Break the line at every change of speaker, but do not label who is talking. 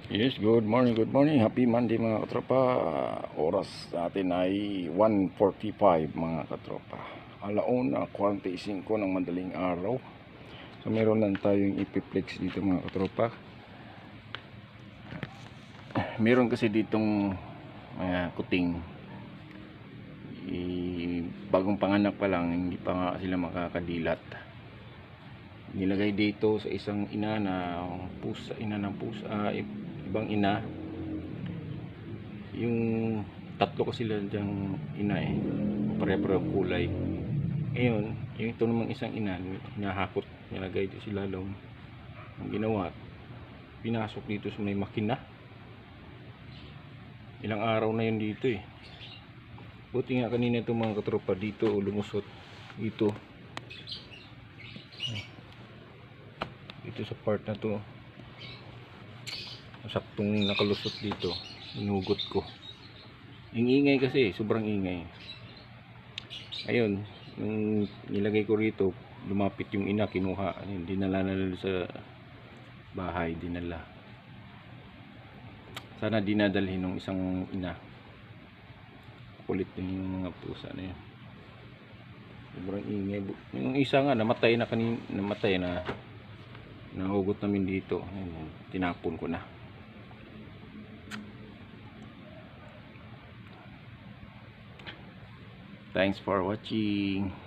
Yes, good morning, good morning. Happy Monday mga katropa. Oras natin ay 1:45 mga katropa. Alauna, 45 ng madaling araw. So meron lang tayong ipiplex dito mga katropa. Meron kasi ditong kuting. Bagong panganak pa lang, hindi pa nga sila makakadilat. Nilagay dito sa isang ina ng pusa, ibang ina. Yung tatlo kasi sila dyang ina pare-parehong kulay. Ngayon, yung ito namang isang ina, hinahakot, nilagay dito si lalong. Ang ginawa, pinasok dito sa may makina. Ilang araw na yun dito Buti nga kanina itong mga katropa dito lumusot dito sa part na to, saktong nakalusot dito, inugot ko. Yung ingay kasi, sobrang ingay. Ayun, nung nilagay ko rito, lumapit yung ina, kinuha, ayun, dinala na sa bahay, dinala. Sana dinadalhin ng isang ina. Kulit din yung mga pusa na yun. Sobrang ingay. Yung isa nga namatay na kanina, nahugot namin dito. Ayun, tinapon ko na. Thanks for watching.